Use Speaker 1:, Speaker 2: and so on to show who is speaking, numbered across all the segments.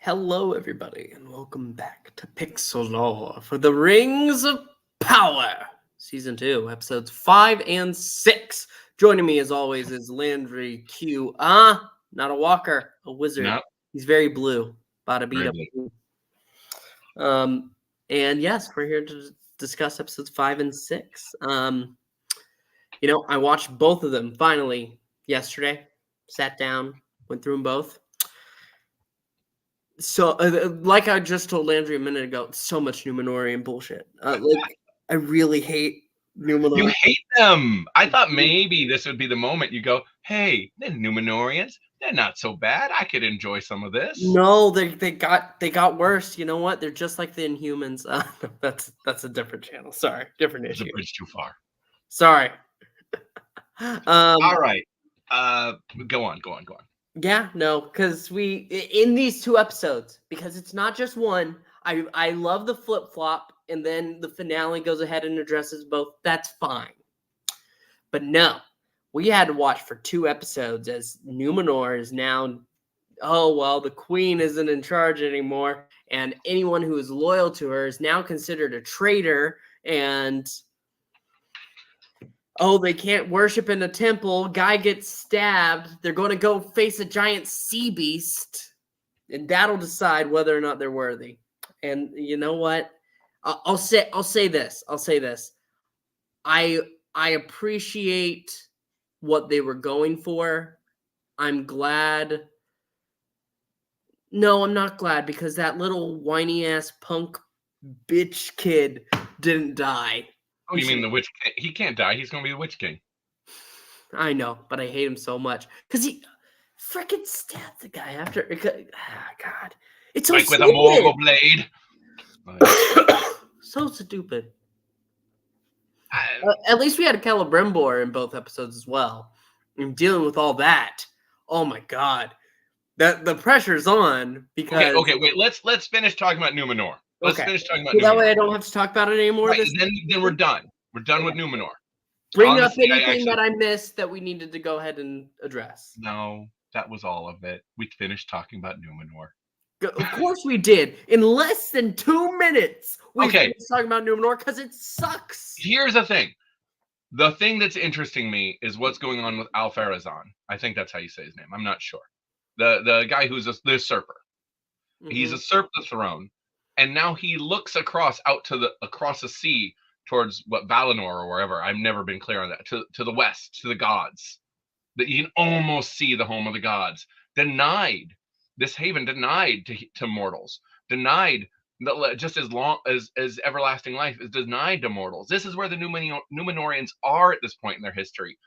Speaker 1: Hello, everybody, and welcome back to Pixel Lore for the Rings of Power, Season 2, Episodes 5 and 6. Joining me, as always, is Landry Q. Not a walker, a wizard.
Speaker 2: No.
Speaker 1: He's very blue. Bada beat
Speaker 2: Very
Speaker 1: up. And yes, we're here to discuss Episodes 5 and 6. I watched both of them finally yesterday. Sat down, went through them both. So, like I just told Landry a minute ago, so much Numenorian bullshit. I really hate Numenor.
Speaker 2: You hate them. I thought maybe this would be the moment you go, hey, the Numenorians, they're not so bad. I could enjoy some of this.
Speaker 1: No, they got worse. You know what? They're just like the Inhumans. That's a different channel. Sorry, different
Speaker 2: It's
Speaker 1: issue.
Speaker 2: a bridge too far.
Speaker 1: Sorry.
Speaker 2: All right. Go on.
Speaker 1: Yeah, no, because in these two episodes, because it's not just one. I love the flip flop, and then the finale goes ahead and addresses both. That's fine, but no, we had to watch for 2 episodes as Numenor is now. Oh well, the queen isn't in charge anymore, and anyone who is loyal to her is now considered a traitor. And oh, they can't worship in a temple. Guy gets stabbed. They're going to go face a giant sea beast, and that'll decide whether or not they're worthy. And you know what? I'll say this. I appreciate what they were going for. I'm glad. No, I'm not glad because that little whiny ass punk bitch kid didn't die.
Speaker 2: Oh, you mean the Witch King? He can't die. He's going to be the Witch King.
Speaker 1: I know, but I hate him so much because he freaking stabbed the guy after. God, it's so
Speaker 2: like
Speaker 1: stupid.
Speaker 2: With a mortal blade.
Speaker 1: So stupid. At least we had Celebrimbor in both episodes as well. And dealing with all that. Oh my God, the pressure's on because.
Speaker 2: Okay. Wait. Let's finish talking about Numenor. Let's finish talking about Numenor.
Speaker 1: That way I don't have to talk about it anymore.
Speaker 2: Right, then we're done. We're done with Numenor.
Speaker 1: Bring up anything that I missed that we needed to go ahead and address.
Speaker 2: No, that was all of it. We finished talking about Numenor.
Speaker 1: Of course we did. In less than 2 minutes, we finished talking about Numenor because it sucks.
Speaker 2: Here's the thing. The thing that's interesting me is what's going on with Alfarazan. I think that's how you say his name. I'm not sure. The guy who's the usurper. Mm-hmm. He's usurped the throne, and now he looks across the sea towards what Valinor or wherever. I've never been clear on that. To the west, to the gods. That you can almost see the home of the gods. Denied. This haven denied to mortals. Denied just as long as everlasting life is denied to mortals. This is where the Numenorians are at this point in their history.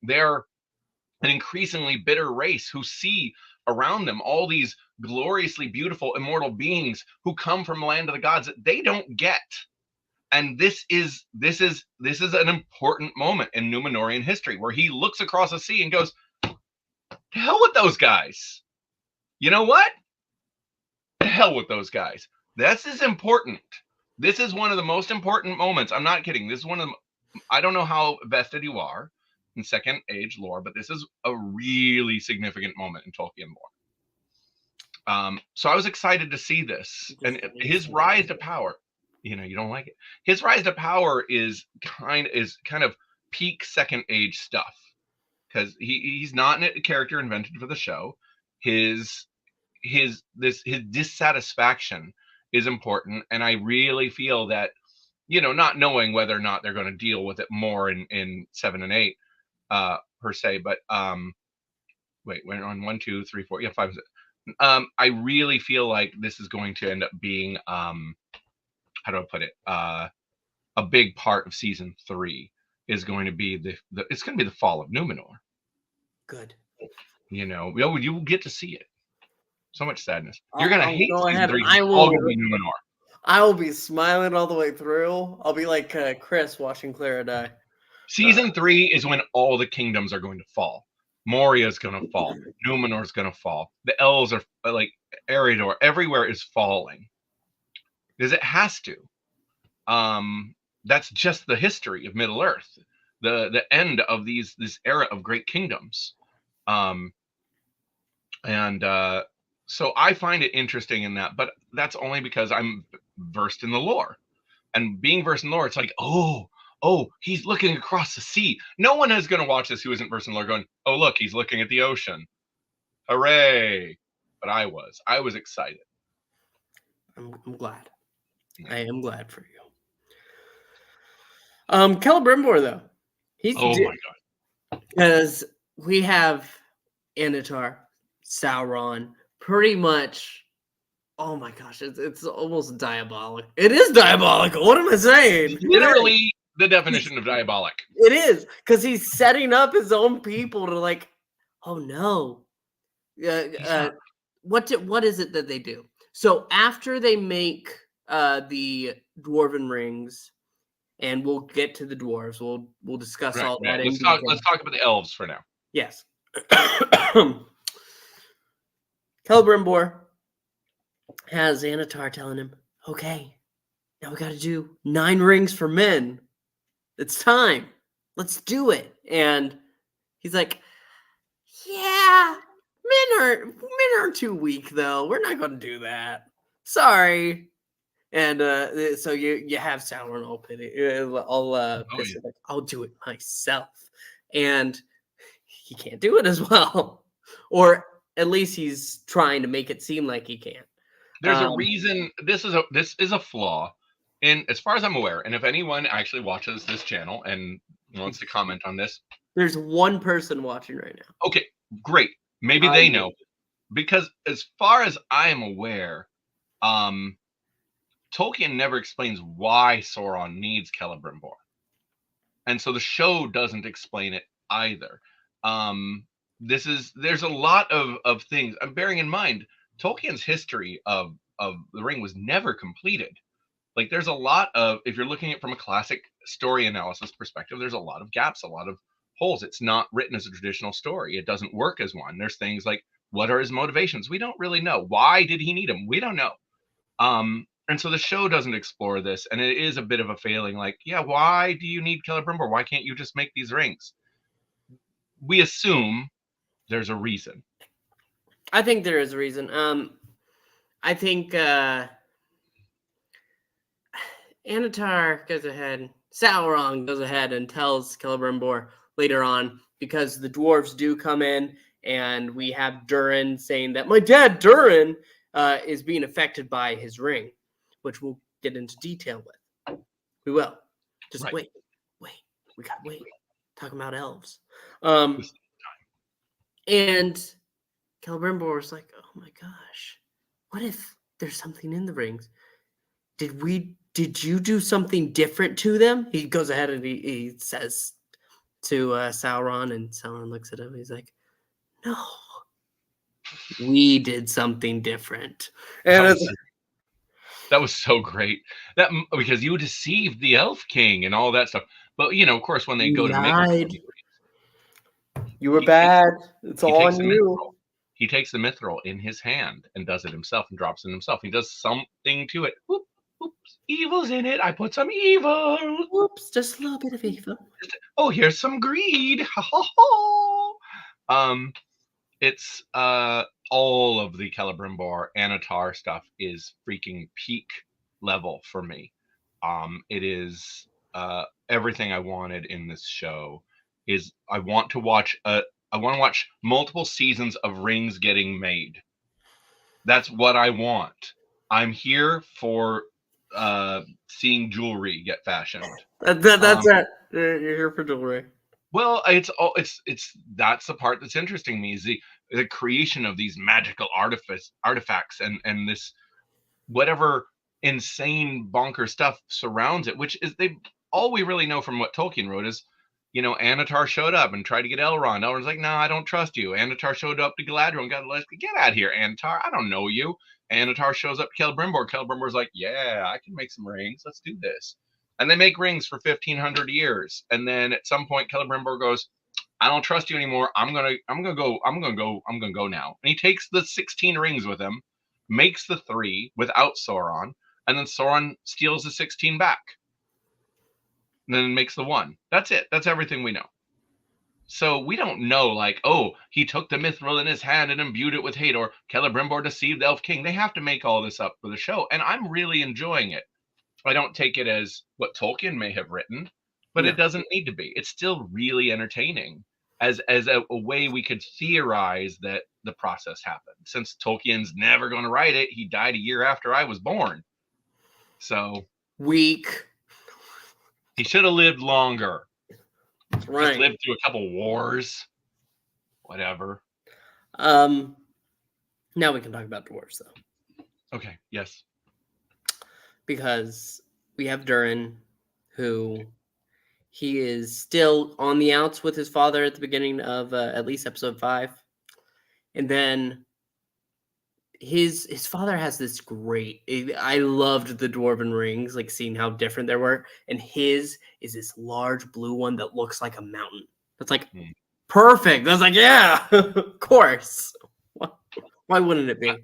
Speaker 2: They're an increasingly bitter race who see around them all these gloriously beautiful immortal beings who come from the land of the gods that they don't get. And this is an important moment in Numenorian history where he looks across the sea and goes, "To hell with those guys. You know what? To hell with those guys." This is important. This is one of the most important moments. I'm not kidding. This is one of them. I don't know how vested you are in Second Age lore, but this is a really significant moment in Tolkien lore. So I was excited to see this. And his rise to power, you don't like it. His rise to power is kind of peak Second Age stuff. Because he's not a character invented for the show. His dissatisfaction is important, and I really feel that, not knowing whether or not they're going to deal with it more in 7 and 8 per se, but wait, we're on 1, 2, 3, 4, 5, 6. I really feel like this is going to end up being how do I put it? A big part of season 3 is going to be it's going to be the fall of Numenor.
Speaker 1: Good.
Speaker 2: You will get to see it. So much sadness. You're gonna hate season 3.
Speaker 1: I will be smiling all the way through. I'll be like Chris watching Clara die.
Speaker 2: Season 3 is when all the kingdoms are going to fall. Moria's gonna fall. Numenor's gonna fall. The elves are like Eredor. Everywhere is falling because it has to. That's just the history of Middle Earth. The end of this era of great kingdoms. And So I find it interesting in that, but that's only because I'm versed in the lore. And being versed in lore, it's like, oh, he's looking across the sea. No one is going to watch this who isn't versed in lore going, oh, look, he's looking at the ocean. Hooray. But I was excited.
Speaker 1: I'm glad.
Speaker 2: Yeah.
Speaker 1: I am glad for you. Celebrimbor, though. He's
Speaker 2: Oh my God.
Speaker 1: because we have Anatar, Sauron, pretty much. Oh my gosh, it's almost diabolic. It is diabolical. What am I saying?
Speaker 2: Literally the definition of diabolic.
Speaker 1: It is because he's setting up his own people to like, oh no. What is it that they do? So after they make the dwarven rings, and we'll get to the dwarves. We'll discuss all that in detail.
Speaker 2: Let's talk about the elves for now.
Speaker 1: Yes. Celebrimbor has Anatar telling him, okay, now we got to do 9 rings for men. It's time. Let's do it. And he's like, yeah, men are too weak, though. We're not going to do that. Sorry. And so you have Sauron all pity. I'll do it myself. And he can't do it as well. Or at least he's trying to make it seem like he can.
Speaker 2: There's a reason. This is a flaw in, as far as I'm aware, and if anyone actually watches this channel and wants to comment on this,
Speaker 1: there's one person watching right now.
Speaker 2: Okay, great. Maybe they know, because as far as I am aware, Tolkien never explains why Sauron needs Celebrimbor, and so the show doesn't explain it either. There's a lot of things. I'm bearing in mind Tolkien's history of the ring was never completed. Like, there's a lot of, if you're looking at it from a classic story analysis perspective, there's a lot of gaps, a lot of holes. It's not written as a traditional story. It doesn't work as one. There's things like, what are his motivations? We don't really know. Why did he need him? We don't know. And so the show doesn't explore this, and it is a bit of a failing. Like, yeah, why do you need Celebrimbor? Why can't you just make these rings? We assume there's a reason.
Speaker 1: I think there is a reason. I think Anatar goes ahead, Sauron goes ahead and tells Celebrimbor later on, because the dwarves do come in, and we have Durin saying that my dad Durin is being affected by his ring, which we'll get into detail with. We will. Just
Speaker 2: Right.
Speaker 1: wait. We gotta wait. Talking about elves. And Celebrimbor was like, oh my gosh, what if there's something in the rings? Did you do something different to them? He goes ahead and he says to Sauron, and Sauron looks at him. He's like, no, we did something different. And
Speaker 2: that was so great. That, because you deceived the Elf King and all that stuff. But of course, when they go to make,
Speaker 1: you were bad. It's all on you.
Speaker 2: He takes the mithril in his hand and does it himself and drops it himself. He does something to it. Whoop, oops, evil's in it. I put some evil.
Speaker 1: Oops, just a little bit of evil.
Speaker 2: Oh, here's some greed. Ha ha ha. It's all of the Celebrimbor Anatar stuff is freaking peak level for me. It is everything I wanted in this show. Is I want to watch multiple seasons of rings getting made. That's what I want. I'm here for seeing jewelry get fashioned.
Speaker 1: That's it. You're here for jewelry.
Speaker 2: Well, that's the part that's interesting me, is the creation of these magical artifacts and this whatever insane bonker stuff surrounds it, which is all we really know from what Tolkien wrote is, Anatar showed up and tried to get Elrond. Elrond's like, no, I don't trust you. Anatar showed up to Galadriel and got get out of here, Anatar. I don't know you. Anatar shows up to Celebrimbor. Celebrimbor's like, yeah, I can make some rings. Let's do this. And they make rings for 1,500 years. And then at some point, Celebrimbor goes, I don't trust you anymore. I'm gonna go now. And he takes the 16 rings with him, makes the 3 without Sauron, and then Sauron steals the 16 back. And then makes the 1. That's it. That's everything we know. So we don't know, like, oh, he took the mithril in his hand and imbued it with hate, or Celebrimbor deceived the Elf King. They have to make all this up for the show, and I'm really enjoying it. I don't take it as what Tolkien may have written, but
Speaker 1: No.
Speaker 2: it doesn't need to be. It's still really entertaining as a way we could theorize that the process happened. Since Tolkien's never going to write it, he died a year after I was born. So
Speaker 1: Weak.
Speaker 2: he should have lived longer.
Speaker 1: Right.
Speaker 2: Just lived through a couple wars. Whatever.
Speaker 1: Now we can talk about dwarves, though.
Speaker 2: Okay, yes.
Speaker 1: Because we have Durin, who he is still on the outs with his father at the beginning of at least episode 5. And then his father has this great, I loved the dwarven rings, like seeing how different they were. And his is this large blue one that looks like a mountain. That's like perfect. I was like, yeah, of course. Why wouldn't it be?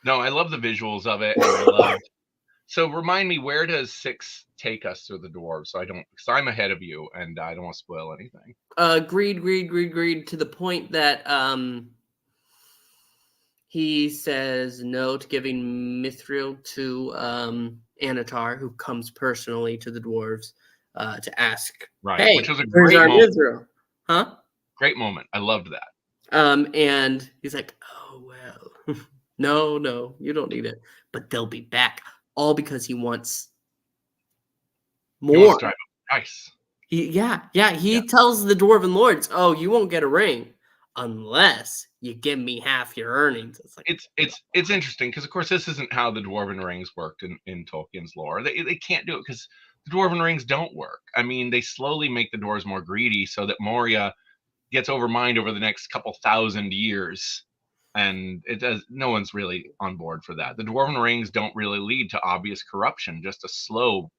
Speaker 2: No, I love the visuals of it. And I love. So remind me, where does 6 take us through the dwarves? So because I'm ahead of you and I don't want to spoil anything.
Speaker 1: Agreed to the point that he says no to giving mithril to Anatar, who comes personally to the dwarves to ask.
Speaker 2: Right,
Speaker 1: hey,
Speaker 2: which was a
Speaker 1: where's
Speaker 2: great
Speaker 1: our
Speaker 2: moment.
Speaker 1: mithril? Huh?
Speaker 2: Great moment. I loved that.
Speaker 1: And he's like, oh well, no, you don't need it, but they'll be back. All because he wants more.
Speaker 2: He wants to drive up the price.
Speaker 1: He tells the dwarven lords, "Oh, you won't get a ring unless you give me half your earnings." It's like
Speaker 2: it's interesting because, of course, this isn't how the dwarven rings worked in Tolkien's lore. They can't do it because the dwarven rings don't work. I mean, they slowly make the dwarves more greedy so that Moria gets overmined over the next couple thousand years. And it does. No one's really on board for that. The dwarven rings don't really lead to obvious corruption, just a slow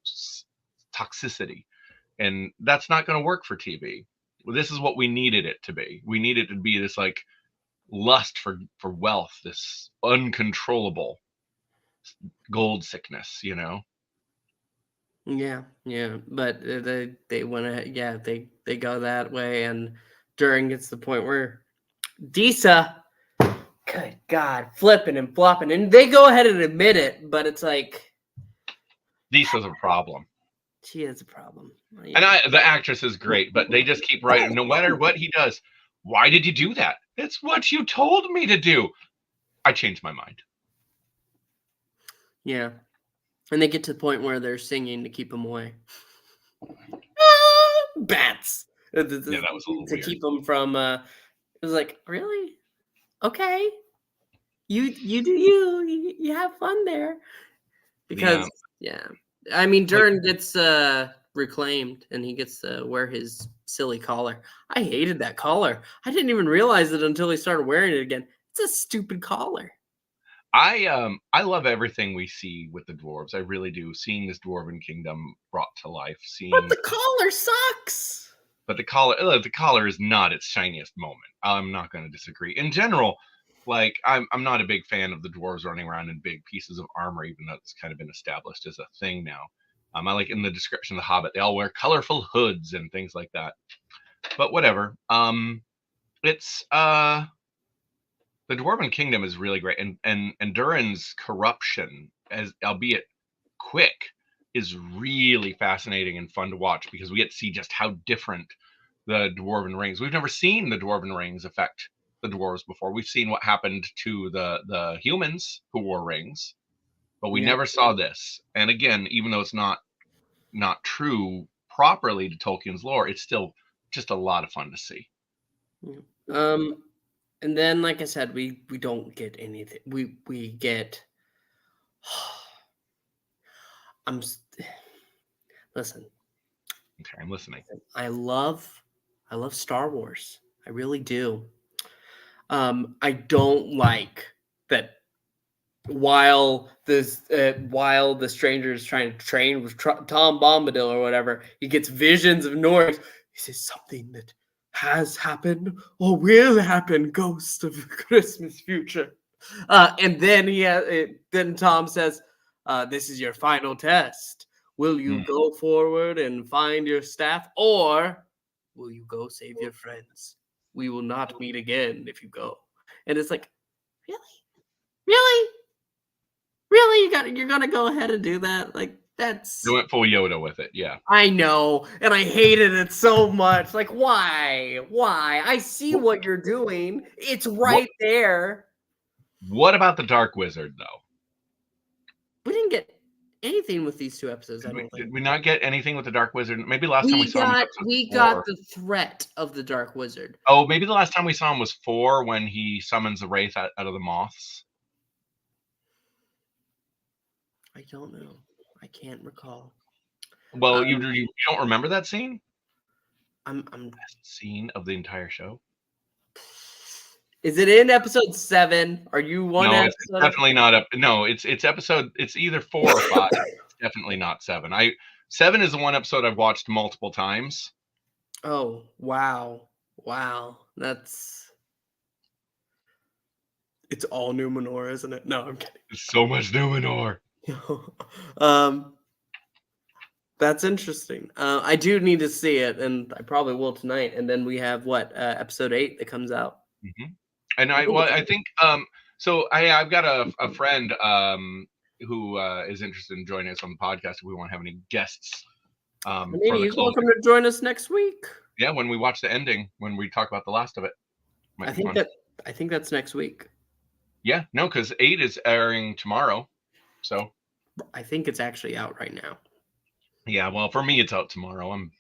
Speaker 2: toxicity, and that's not going to work for TV. This is what we needed it to be. We needed it to be this like lust for wealth, this uncontrollable gold sickness.
Speaker 1: Yeah, but they went ahead. They go that way, and Durin gets the point where Disa. Good God, flipping and flopping, and they go ahead and admit it, but it's like
Speaker 2: Disa's a problem.
Speaker 1: She is a problem.
Speaker 2: And the actress is great, but they just keep writing. No matter what he does, why did you do that? It's what you told me to do. I changed my mind.
Speaker 1: Yeah, and they get to the point where they're singing to keep them away. Bats.
Speaker 2: Yeah, that was a little
Speaker 1: to
Speaker 2: weird.
Speaker 1: Keep them from. It was like, really? Okay, you do you have fun there, because I mean Durin gets reclaimed and he gets to wear his silly collar. I hated that collar. I didn't even realize it until he started wearing it again. It's a stupid collar.
Speaker 2: I love everything we see with the dwarves. I really do. Seeing this dwarven kingdom brought to life.
Speaker 1: But the collar sucks.
Speaker 2: But the collar is not its shiniest moment. I'm not going to disagree. In general, like I'm not a big fan of the dwarves running around in big pieces of armor, even though it's kind of been established as a thing now. I like in the description of the Hobbit, they all wear colorful hoods and things like that. But whatever. It's the Dwarven Kingdom is really great, and Durin's corruption, as albeit quick, is really fascinating and fun to watch because we get to see just how different the Dwarven rings. We've never seen the Dwarven rings affect the dwarves before. We've seen what happened to the humans who wore rings, but we never saw this. And again, even though it's not true properly to Tolkien's lore, it's still just a lot of fun to see.
Speaker 1: And then, like I said, we don't get anything. We get. Listen.
Speaker 2: Okay, I'm listening.
Speaker 1: I love Star Wars. I really do. I don't like that while the stranger is trying to train with Tom Bombadil or whatever, he gets visions of North. He says something that has happened or will happen, ghost of Christmas future. And then then Tom says, this is your final test. Will you go forward and find your staff, or will you go save your friends? we will not meet again if you go. And it's like, really? Really? Really? You're gonna go ahead and do that? Like, that's
Speaker 2: They went full Yoda with it. Yeah.
Speaker 1: I know, and I hated it so much. Like, why? Why? I see what you're doing. It's right there.
Speaker 2: What about the Dark Wizard, though?
Speaker 1: We didn't get anything with these 2 episodes, I don't think.
Speaker 2: Did we not get anything with the Dark Wizard? Maybe last time we saw him was episode
Speaker 1: We
Speaker 2: 4.
Speaker 1: got the threat of the Dark Wizard.
Speaker 2: Oh, maybe the last time we saw him was 4 when he summons the Wraith out of the moths.
Speaker 1: I don't know. I can't recall.
Speaker 2: Well, you don't remember that scene?
Speaker 1: I'm
Speaker 2: Best scene of the entire show.
Speaker 1: Is it in episode 7? Are you one
Speaker 2: No,
Speaker 1: episode?
Speaker 2: it's definitely not up. No, it's episode. It's either 4 or 5. It's definitely not 7. 7 is the one episode I've watched multiple times.
Speaker 1: Oh, wow. It's all Numenor, isn't it? No, I'm kidding.
Speaker 2: There's so much Numenor.
Speaker 1: That's interesting. I do need to see it, and I probably will tonight. And then we have episode 8 that comes out.
Speaker 2: Mm-hmm. And I think so. I've got a friend who is interested in joining us on the podcast if we want to have any guests.
Speaker 1: Maybe he's welcome to join us next week.
Speaker 2: Yeah, when we watch the ending, when we talk about the last of it.
Speaker 1: I think that's next week.
Speaker 2: Yeah, no, because 8 is airing tomorrow. So
Speaker 1: I think it's actually out right now.
Speaker 2: Yeah, well, for me, it's out tomorrow. I'm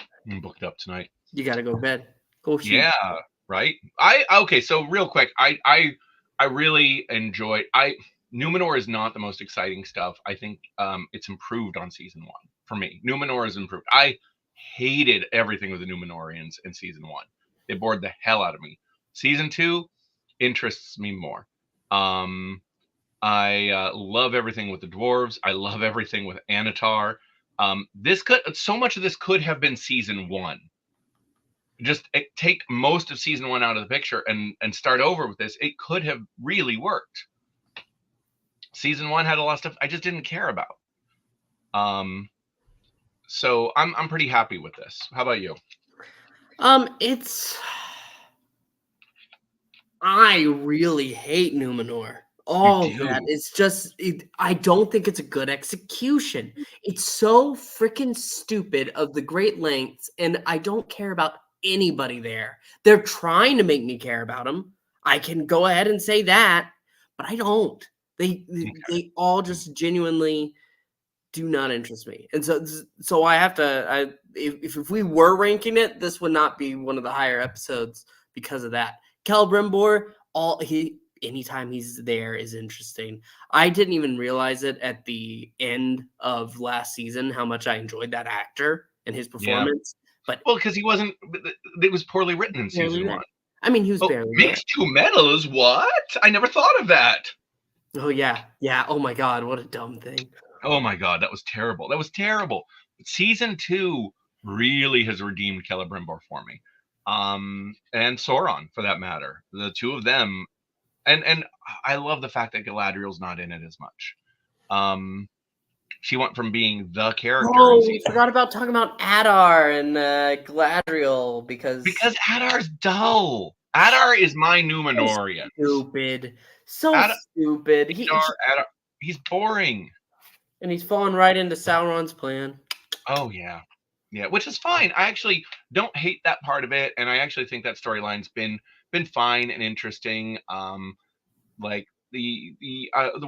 Speaker 2: booked up tonight.
Speaker 1: You got to go to bed. Go sleep.
Speaker 2: Yeah, right. Okay. So real quick, I really enjoy. Numenor is not the most exciting stuff. I think it's improved on season 1 for me. Numenor is improved. I hated everything with the Numenorians in season 1. They bored the hell out of me. Season 2 interests me more. I love everything with the dwarves. I love everything with Anatar. So much of this could have been season 1. Just take most of season 1 out of the picture and start over with this. It could have really worked. Season 1 had a lot of stuff I just didn't care about. So I'm pretty happy with this. How about you?
Speaker 1: I really hate Numenor. All that. It's just, I don't think it's a good execution. It's so freaking stupid of the great lengths, and I don't care about anybody there. They're trying to make me care about them. I can go ahead and say that, but I don't. They all just genuinely do not interest me. And so I have to, if we were ranking it, this would not be one of the higher episodes because of that. Celebrimbor, anytime he's there is interesting. I didn't even realize it at the end of last season how much I enjoyed that actor and his performance.
Speaker 2: Yeah. But because he wasn't, it was poorly written in season 1.
Speaker 1: I mean, he was barely
Speaker 2: mixed 2 metals. What? I never thought of that.
Speaker 1: Oh yeah. Oh my God, what a dumb thing.
Speaker 2: Oh my God, that was terrible. Season 2 really has redeemed Celebrimbor for me, and Sauron for that matter. The two of them. And I love the fact that Galadriel's not in it as much. She went from being the character.
Speaker 1: Oh, we forgot about talking about Adar and Galadriel because
Speaker 2: Adar's dull. Adar is my Numenorian.
Speaker 1: Stupid. Stupid.
Speaker 2: He's boring.
Speaker 1: And he's falling right into Sauron's plan.
Speaker 2: Oh, yeah. Yeah, which is fine. I actually don't hate that part of it. And I actually think that storyline's been fine and interesting. Like the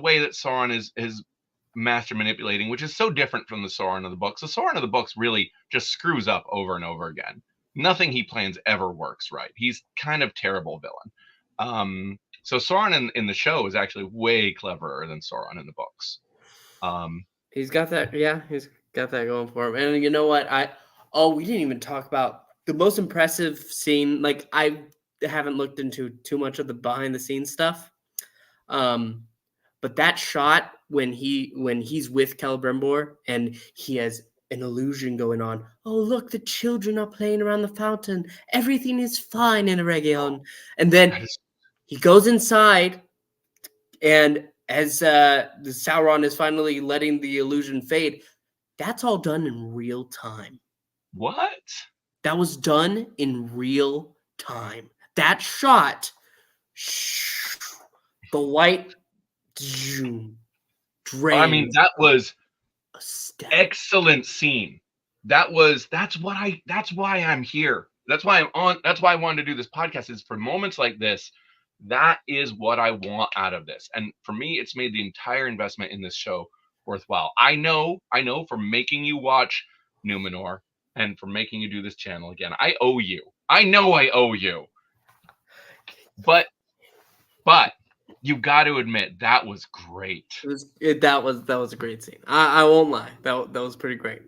Speaker 2: way that Sauron is master manipulating, which is so different from the Sauron of the books. The Sauron of the books really just screws up over and over again. Nothing he plans ever works right. He's kind of terrible villain. So Sauron in the show is actually way cleverer than Sauron in the books.
Speaker 1: He's got that. Yeah, he's got that going for him. And you know what? We didn't even talk about the most impressive scene. Like, I haven't looked into too much of the behind the scenes stuff. But that shot when he's with Celebrimbor and he has an illusion going on. Oh, look, the children are playing around the fountain. Everything is fine in Eregion. And then he goes inside, and as the Sauron is finally letting the illusion fade, that's all done in real time.
Speaker 2: What?
Speaker 1: That was done in real time. that shot, the light drains.
Speaker 2: I mean, that was
Speaker 1: astounding.
Speaker 2: excellent scene. That's why I'm here. That's why I'm on. That's why I wanted to do this podcast, is for moments like this. That is what I want out of this. And for me, it's made the entire investment in this show worthwhile. I know for making you watch Numenor and for making you do this channel again. I owe you. I know I owe you. But you got to admit that was great.
Speaker 1: That was a great scene. I won't lie. That was pretty great.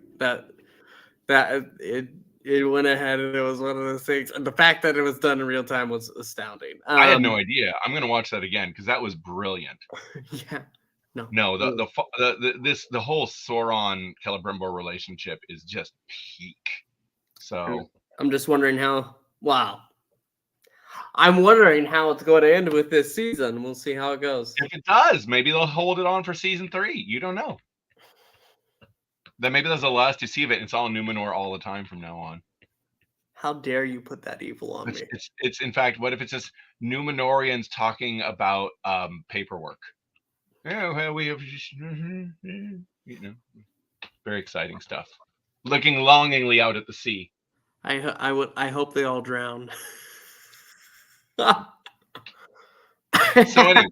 Speaker 1: It went ahead and it was one of those things. And the fact that it was done in real time was astounding.
Speaker 2: I had no idea. I'm gonna watch that again because that was brilliant.
Speaker 1: Yeah.
Speaker 2: No, the whole Sauron Celebrimbor relationship is just peak. So
Speaker 1: I'm just wondering I'm wondering how it's going to end with this season. We'll see how it goes.
Speaker 2: If it does, maybe they'll hold it on for season 3. You don't know. Then maybe there's the last you see of it. And it's all Numenor all the time from now on.
Speaker 1: How dare you put that evil on me?
Speaker 2: It's in fact, what if it's just Numenorians talking about paperwork? Yeah, well, we have, very exciting stuff. Looking longingly out at the sea.
Speaker 1: I hope they all drown.
Speaker 2: So anyway,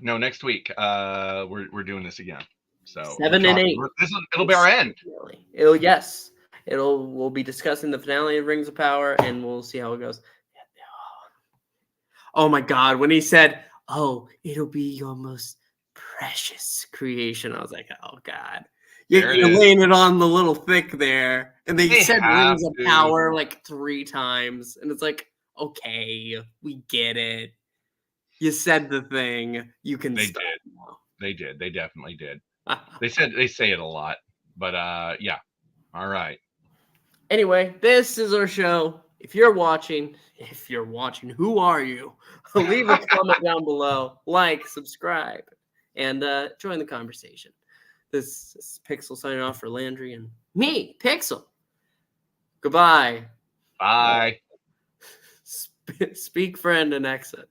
Speaker 2: next week we're doing this again. So
Speaker 1: 7 and 8.
Speaker 2: It'll be our end.
Speaker 1: We'll be discussing the finale of Rings of Power, and we'll see how it goes. Oh my God, when he said, "Oh, it'll be your most precious creation," I was like, "Oh God." You're laying it on the little thick there. And they said Rings of Power like 3 times. And it's like, okay, we get it. You said the thing. You can stop now.
Speaker 2: They did. They definitely did. They say it a lot. But yeah. All right.
Speaker 1: Anyway, this is our show. If you're watching, who are you? Leave a comment down below. Like, subscribe, and join the conversation. This is Pixel signing off for Landry and me, Pixel. Goodbye.
Speaker 2: Bye.
Speaker 1: Speak, friend, and exit.